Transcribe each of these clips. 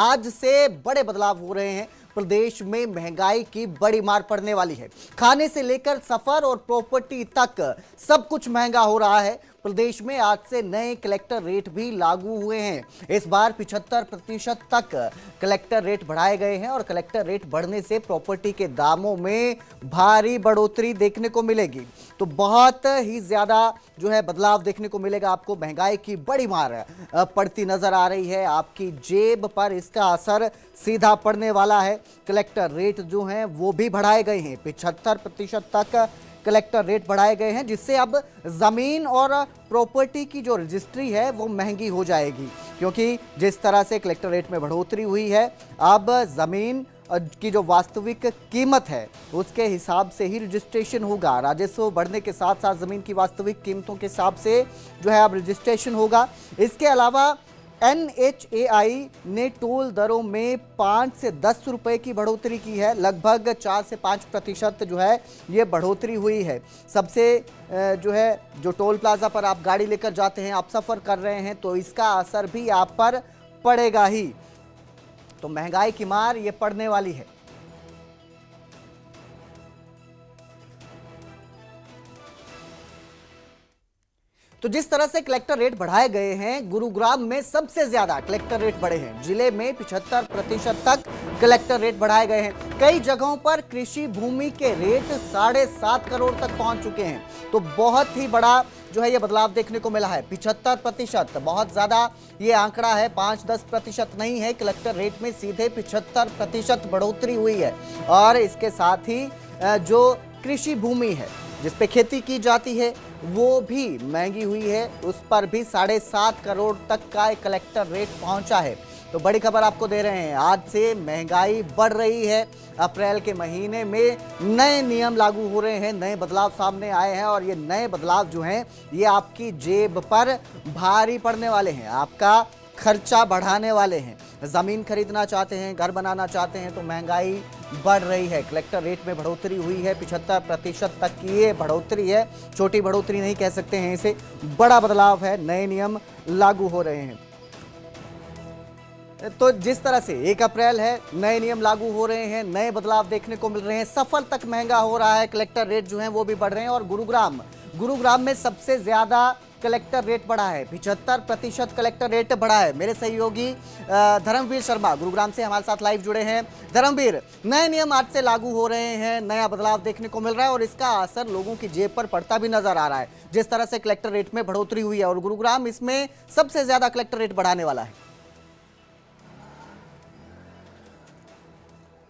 आज से बड़े बदलाव हो रहे हैं। प्रदेश में महंगाई की बड़ी मार पड़ने वाली है। खाने से लेकर सफर और प्रॉपर्टी तक सब कुछ महंगा हो रहा है। प्रदेश में आज से नए कलेक्टर रेट भी लागू हुए हैं। इस बार 75% तक कलेक्टर रेट बढ़ाए गए हैं और कलेक्टर रेट बढ़ने से प्रॉपर्टी के दामों में भारी बढ़ोतरी देखने को मिलेगी। तो बहुत ही ज्यादा जो है बदलाव देखने को मिलेगा आपको। महंगाई की बड़ी मार पड़ती नजर आ रही है। आपकी जेब पर इसका असर सीधा पड़ने वाला है। कलेक्टर रेट जो हैं वो भी बढ़ाए गए हैं। 75% तक कलेक्टर रेट बढ़ाए गए हैं, जिससे अब जमीन और प्रॉपर्टी की जो रजिस्ट्री है वो महंगी हो जाएगी, क्योंकि जिस तरह से कलेक्टर रेट में बढ़ोतरी हुई है, अब जमीन की जो वास्तविक कीमत है उसके हिसाब से ही रजिस्ट्रेशन होगा। राजस्व बढ़ने के साथ साथ जमीन की वास्तविक कीमतों के हिसाब से जो है अब रजिस्ट्रेशन होगा। इसके अलावा NHAI ने टोल दरों में 5 से 10 रुपए की बढ़ोतरी की है। लगभग 4 से 5% जो है ये बढ़ोतरी हुई है। सबसे जो है जो टोल प्लाजा पर आप गाड़ी लेकर जाते हैं, आप सफ़र कर रहे हैं, तो इसका असर भी आप पर पड़ेगा ही। तो महंगाई की मार ये पड़ने वाली है। तो जिस तरह से कलेक्टर रेट बढ़ाए गए हैं, गुरुग्राम में सबसे ज्यादा कलेक्टर रेट बढ़े हैं। जिले में 75% तक कलेक्टर रेट बढ़ाए गए हैं। कई जगहों पर कृषि भूमि के रेट 7.5 करोड़ तक पहुंच चुके हैं। तो बहुत ही बड़ा जो है ये बदलाव देखने को मिला है। 75% बहुत ज्यादा ये आंकड़ा है, 5-10% नहीं है। कलेक्टर रेट में सीधे 75% बढ़ोतरी हुई है। और इसके साथ ही जो कृषि भूमि है जिस पे खेती की जाती है वो भी महंगी हुई है। उस पर भी 7.5 करोड़ तक का कलेक्टर रेट पहुंचा है। तो बड़ी खबर आपको दे रहे हैं, आज से महंगाई बढ़ रही है। अप्रैल के महीने में नए नियम लागू हो रहे हैं, नए बदलाव सामने आए हैं और ये नए बदलाव जो हैं ये आपकी जेब पर भारी पड़ने वाले हैं, आपका खर्चा बढ़ाने वाले हैं। जमीन खरीदना चाहते हैं, घर बनाना चाहते हैं, तो महंगाई बढ़ रही है। कलेक्टर रेट में बढ़ोतरी हुई है, 75% तक की ये बढ़ोतरी है। छोटी बढ़ोतरी नहीं कह सकते हैं इसे, बड़ा बदलाव है। नए नियम लागू हो रहे हैं। तो जिस तरह से 1 अप्रैल है, नए नियम लागू हो रहे हैं, नए बदलाव देखने को मिल रहे हैं। सफर तक महंगा हो रहा है, कलेक्टर रेट जो है वो भी बढ़ रहे हैं। और गुरुग्राम में सबसे ज्यादा कलेक्टर रेट बढ़ा है, 75% कलेक्टर रेट बढ़ा है। मेरे सहयोगी धर्मवीर शर्मा गुरुग्राम से हमारे साथ लाइव जुड़े हैं। धर्मवीर, नए नियम आज से लागू हो रहे हैं, नया बदलाव देखने को मिल रहा है और इसका असर लोगों की जेब पर पड़ता भी नजर आ रहा है। जिस तरह से कलेक्टर रेट में बढ़ोतरी हुई है और गुरुग्राम इसमें सबसे ज्यादा कलेक्टर रेट बढ़ाने वाला है।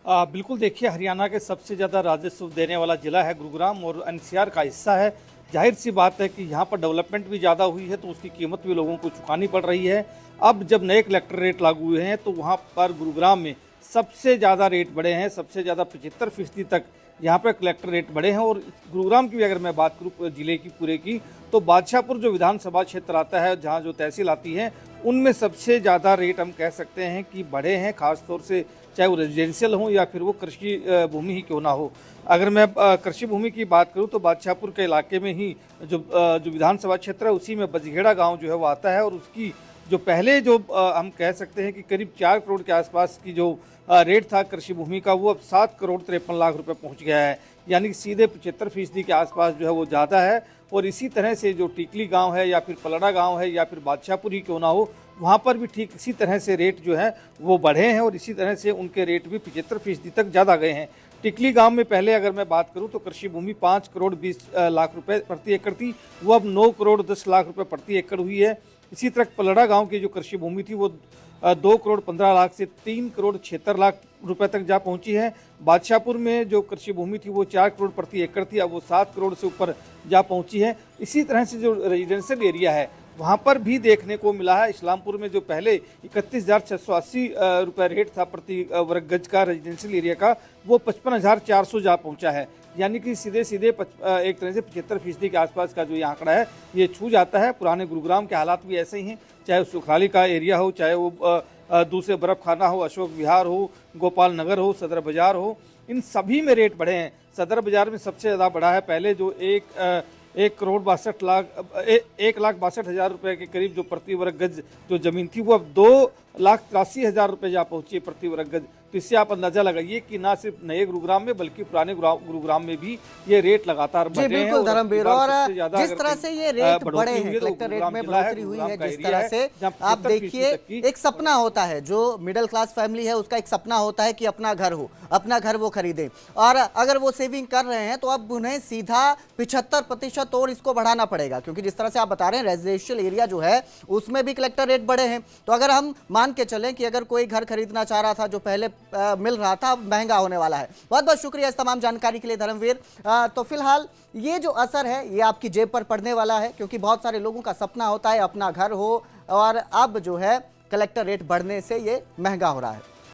बिल्कुल, देखिए, हरियाणा के सबसे ज़्यादा राजस्व देने वाला जिला है गुरुग्राम और NCR का हिस्सा है। जाहिर सी बात है कि यहाँ पर डेवलपमेंट भी ज़्यादा हुई है तो उसकी कीमत भी लोगों को चुकानी पड़ रही है। अब जब नए कलेक्टर रेट लागू हुए हैं तो वहाँ पर गुरुग्राम में सबसे ज़्यादा रेट बढ़े हैं, सबसे ज़्यादा 75% तक यहाँ पर कलेक्टर रेट बढ़े हैं। और गुरुग्राम की भी अगर मैं बात करूँ जिले की पूरे की, तो बादशाहपुर जो विधानसभा क्षेत्र आता है, जहाँ जो तहसील आती है, उनमें सबसे ज़्यादा रेट हम कह सकते हैं कि बढ़े हैं, खासतौर से चाहे वो रेजिडेंशियल हो या फिर वो कृषि भूमि ही क्यों ना हो। अगर मैं कृषि भूमि की बात करूं तो बादशाहपुर के इलाके में ही जो विधानसभा क्षेत्र है उसी में बजघेड़ा गांव जो है वो आता है और उसकी जो पहले जो हम कह सकते हैं कि करीब 4 करोड़ के आसपास की जो रेट था कृषि भूमि का, वो अब 7 करोड़ 53 लाख रुपए पहुंच गया है। यानी कि सीधे 75% के आसपास जो है वो ज़्यादा है। और इसी तरह से जो टिकली गांव है या फिर पलड़ा गांव है या फिर बादशाहपुर ही क्यों ना हो, वहाँ पर भी ठीक इसी तरह से रेट जो है वो बढ़े हैं और इसी तरह से उनके रेट भी 75% तक ज़्यादा गए हैं। टिकली गांव में पहले अगर मैं बात करूं तो कृषि भूमि 5 करोड़ 20 लाख रुपए प्रति एकड़ थी, वो अब 9 करोड़ 10 लाख रुपए प्रति एकड़ हुई है। इसी तरह पलड़ा गांव की जो कृषि भूमि थी वो 2 करोड़ 15 लाख से 3 करोड़ 76 लाख रुपए तक जा पहुंची है। बादशाहपुर में जो कृषि भूमि थी वो 4 करोड़ प्रति एकड़ थी, अब वो 7 करोड़ से ऊपर जा पहुंची है। इसी तरह से जो रेजिडेंशियल एरिया है वहाँ पर भी देखने को मिला है। इस्लामपुर में जो पहले 31,680 रुपये रेट था प्रति वर्ग गज का रेजिडेंशियल एरिया का, वो 55,400 जा पहुँचा है। यानी कि सीधे सीधे एक तरह से 75% के आसपास का जो ये आंकड़ा है ये छू जाता है। पुराने गुरुग्राम के हालात भी ऐसे ही हैं, चाहे सुखाली का एरिया हो, चाहे वो दूसरे बर्फ खाना हो, अशोक विहार हो, गोपाल नगर हो, सदर बाजार हो, इन सभी में रेट बढ़े हैं। सदर बाजार में सबसे ज़्यादा बढ़ा है। पहले जो 1 करोड़ 62 लाख 1,62,000 रुपए के करीब जो प्रति वर्ग गज जो जमीन थी वो अब 2 1,83,000 रुपये जा पहुंची है प्रति वर्ग गज। तो इससे आप अंदाजा लगाइए कि ना सिर्फ नए गुरुग्राम में बल्कि पुराने गुरुग्राम में भी ये रेट लगातार बढ़ रहे हैं। बिल्कुल धर्मवीर, और जिस तरह से ये रेट बढ़े बढ़े हैं, कलेक्टर रेट में बढ़ोतरी हुई है, जिस तरह से आप देखिए, एक सपना होता है जो मिडिल क्लास फैमिली है उसका, एक सपना होता है कि अपना घर हो, अपना घर वो खरीदे, और अगर वो सेविंग कर रहे हैं तो अब उन्हें सीधा 75% और इसको बढ़ाना पड़ेगा, क्योंकि जिस तरह से आप बता रहे हैं रेजिडेंशियल एरिया जो है उसमें भी कलेक्टर रेट बढ़े हैं। तो अगर हम मान के चलें कि अगर कोई घर खरीदना चाह रहा था जो पहले मिल रहा था, अब महंगा होने वाला है। बहुत बहुत शुक्रिया इस तमाम जानकारी के लिए धर्मवीर। तो फिलहाल ये जो असर है ये आपकी जेब पर पड़ने वाला है, क्योंकि बहुत सारे लोगों का सपना होता है अपना घर हो, और अब जो है कलेक्टर रेट बढ़ने से ये महंगा हो रहा है।